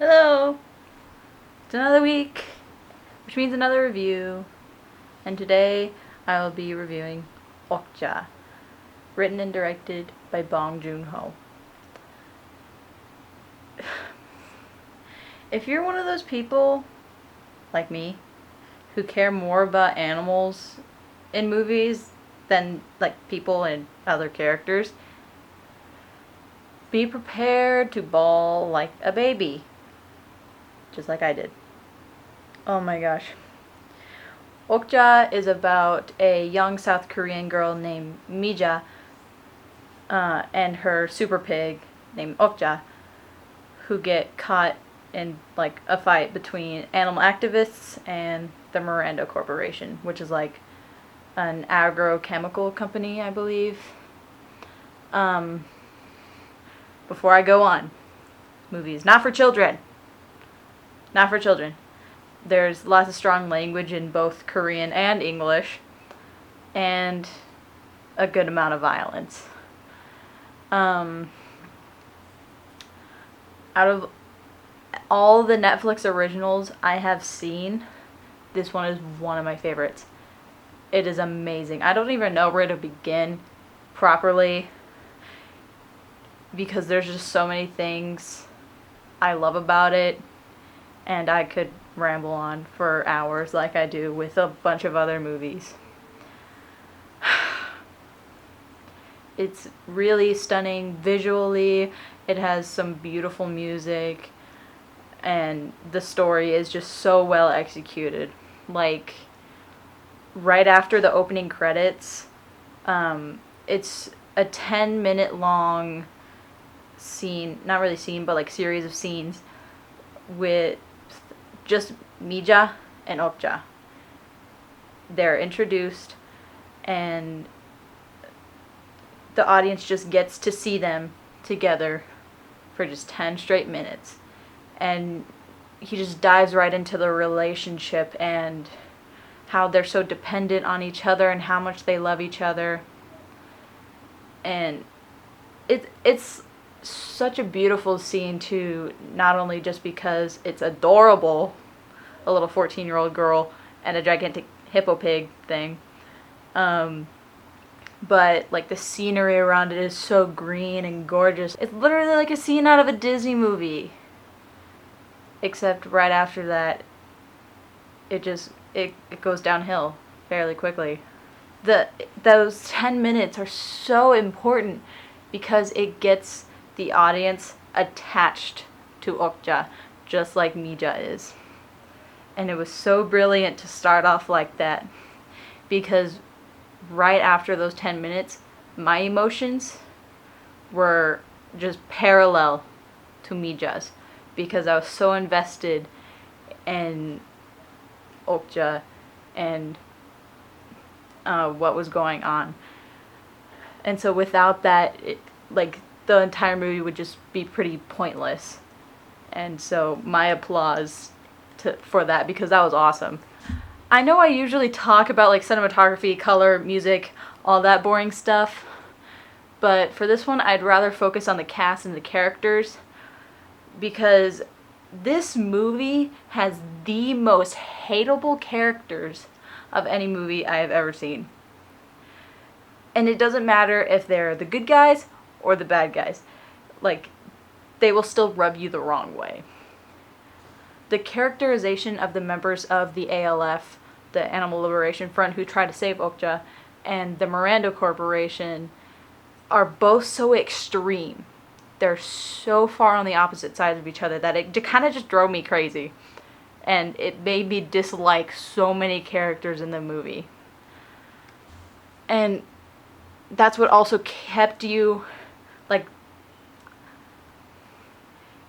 Hello! It's another week, which means another review. And today I will be reviewing Okja, written and directed by Bong Joon-ho. If you're one of those people, like me, who care more about animals in movies than like people and other characters, be prepared to bawl like a baby. Just like I did. Oh my gosh. Okja is about a young South Korean girl named Mija and her super pig named Okja, who get caught in like a fight between animal activists and the Miranda Corporation, which is like an agrochemical company, I believe. Before I go on, movie is not for children. Not for children. There's lots of strong language in both Korean and English, and a good amount of violence. Out of all the Netflix originals I have seen, this one is one of my favorites. It is amazing. I don't even know where to begin properly because there's just so many things I love about it, and I could ramble on for hours like I do with a bunch of other movies. It's really stunning visually. It has some beautiful music, and the story is just so well executed. Like, right after the opening credits, it's a 10-minute long scene, not really scene, but like series of scenes with just Mija and Okja. They're introduced, and the audience just gets to see them together for just 10 straight minutes. And he just dives right into the relationship and how they're so dependent on each other and how much they love each other. And it's such a beautiful scene too, not only just because it's adorable, a little 14-year-old girl and a gigantic hippo pig thing, but like the scenery around it is so green and gorgeous. It's literally like a scene out of a Disney movie, except right after that it goes downhill fairly quickly. Those 10 minutes are so important because it gets the audience attached to Okja, just like Mija is. And it was so brilliant to start off like that, because right after those 10 minutes, my emotions were just parallel to Mija's, because I was so invested in Okja and what was going on. And so without that, like, the entire movie would just be pretty pointless. And so my applause for that, because that was awesome. I know I usually talk about like cinematography, color, music, all that boring stuff, but for this one I'd rather focus on the cast and the characters, because this movie has the most hateable characters of any movie I have ever seen. And it doesn't matter if they're the good guys or the bad guys. Like, they will still rub you the wrong way. The characterization of the members of the ALF, the Animal Liberation Front, who try to save Okja, and the Miranda Corporation are both so extreme. They're so far on the opposite sides of each other that it kind of just drove me crazy. And it made me dislike so many characters in the movie. And that's what also kept you, like,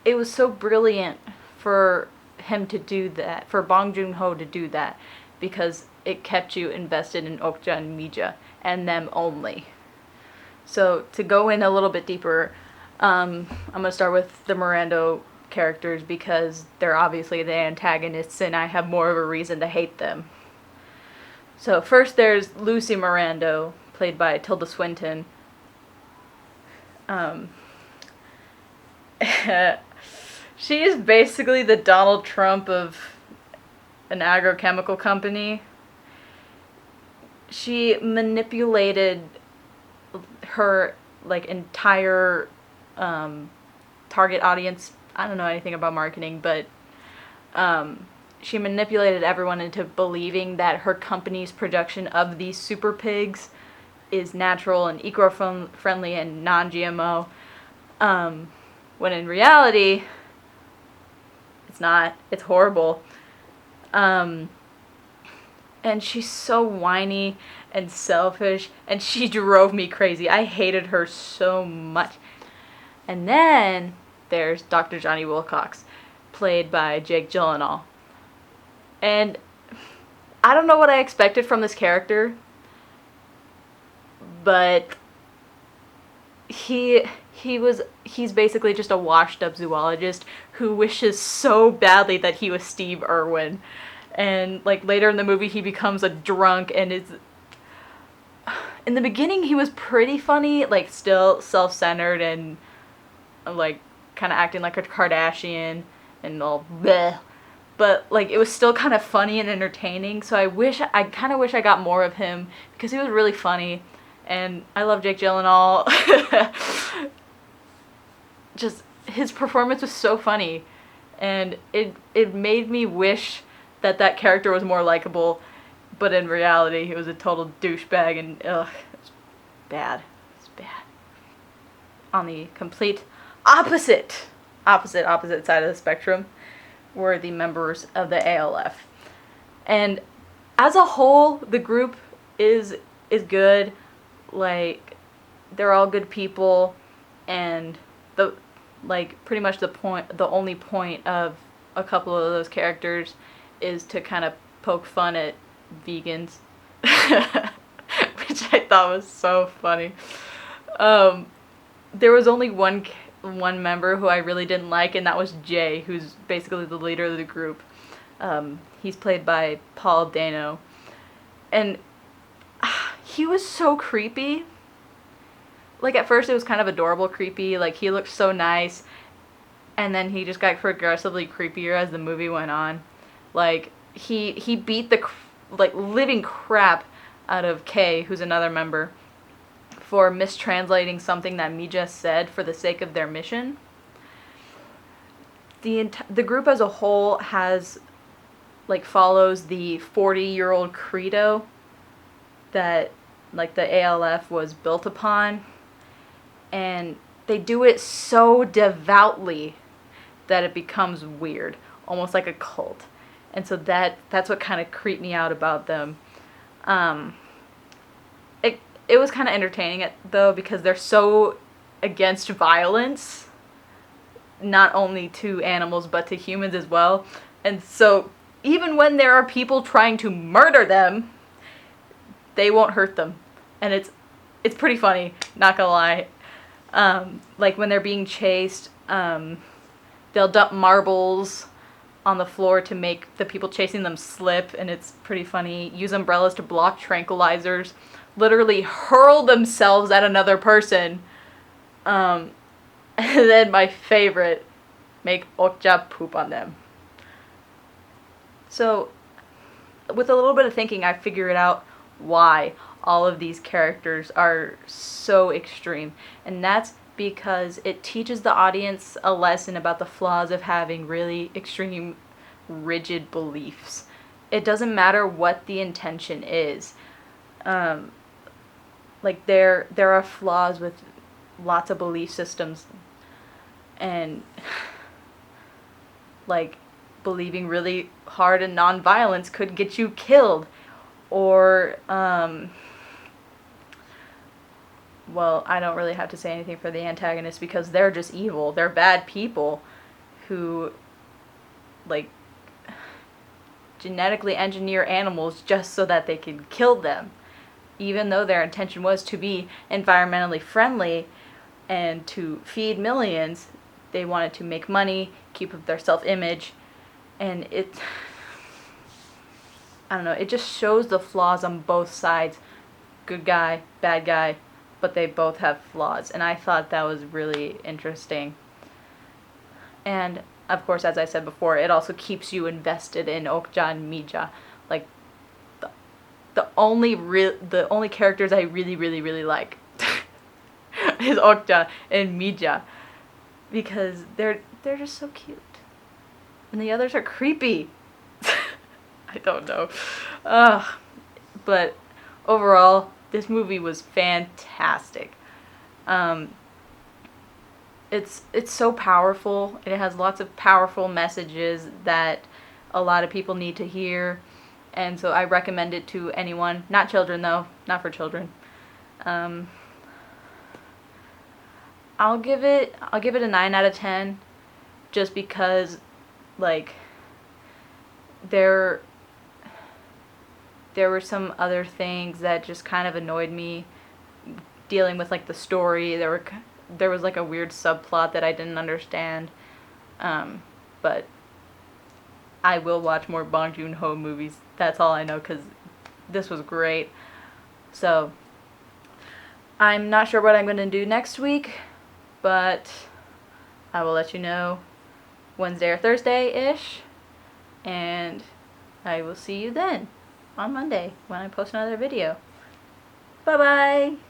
it was so brilliant for him to do that, for Bong Joon-ho to do that, because it kept you invested in Okja and Mija, and them only. So to go in a little bit deeper, I'm going to start with the Miranda characters, because they're obviously the antagonists and I have more of a reason to hate them. So first there's Lucy Miranda, played by Tilda Swinton. She is basically the Donald Trump of an agrochemical company. She manipulated her like entire target audience. I don't know anything about marketing, but she manipulated everyone into believing that her company's production of these super pigs is natural and eco-friendly and non-GMO, when in reality, it's not. It's horrible. And she's so whiny and selfish, and she drove me crazy. I hated her so much. And then there's Dr. Johnny Wilcox, played by Jake Gyllenhaal. And I don't know what I expected from this character, but he's basically just a washed up zoologist who wishes so badly that he was Steve Irwin. And like later in the movie he becomes a drunk and is in the beginning he was pretty funny, like still self-centered and like kind of acting like a Kardashian and all bleh. But like it was still kind of funny and entertaining, so I kind of wish I got more of him because he was really funny. And I love Jake Gyllenhaal. Just his performance was so funny, and it made me wish that character was more likable, but in reality he was a total douchebag, and it's bad. It's bad. On the complete opposite side of the spectrum were the members of the ALF. And as a whole, the group is good. Like, they're all good people, and pretty much the only point of a couple of those characters is to kind of poke fun at vegans, which I thought was so funny. There was only one member who I really didn't like, and that was Jay, who's basically the leader of the group. He's played by Paul Dano, and he was so creepy. Like, at first it was kind of adorable creepy, like he looked so nice, and then he just got progressively creepier as the movie went on. Like, he beat the living crap out of Kay, who's another member, for mistranslating something that Mija said for the sake of their mission. The group as a whole follows the 40-year-old credo that the ALF was built upon, and they do it so devoutly that it becomes weird, almost like a cult. And so that's what kind of creeped me out about them. It was kind of entertaining, though, because they're so against violence, not only to animals but to humans as well. And so even when there are people trying to murder them, they won't hurt them. And it's pretty funny, not gonna lie. Like when they're being chased, they'll dump marbles on the floor to make the people chasing them slip, and it's pretty funny. Use umbrellas to block tranquilizers. Literally hurl themselves at another person. And then my favorite, make Okja poop on them. So, with a little bit of thinking, I figured out why all of these characters are so extreme. And that's because it teaches the audience a lesson about the flaws of having really extreme, rigid beliefs. It doesn't matter what the intention is. There are flaws with lots of belief systems, and believing really hard in nonviolence could get you killed, or well, I don't really have to say anything for the antagonists because they're just evil. They're bad people who genetically engineer animals just so that they can kill them, even though their intention was to be environmentally friendly and to feed millions. They wanted to make money, keep up their self-image, and I don't know, it just shows the flaws on both sides. Good guy, bad guy, but they both have flaws, and I thought that was really interesting. And of course, as I said before, it also keeps you invested in Okja and Mija. Like, the only characters I really like is Okja and Mija, because they're just so cute, and the others are creepy. I don't know. But overall, this movie was fantastic. Um, it's so powerful. It has lots of powerful messages that a lot of people need to hear, and so I recommend it to anyone. Not children though, not for children. Um, I'll give it a 9 out of 10, just because, like, there were some other things that just kind of annoyed me dealing with, like, the story. There was like a weird subplot that I didn't understand. But I will watch more Bong Joon-ho movies. That's all I know, because this was great. So I'm not sure what I'm going to do next week, but I will let you know Wednesday or Thursday-ish, and I will see you then on Monday when I post another video. Bye-bye!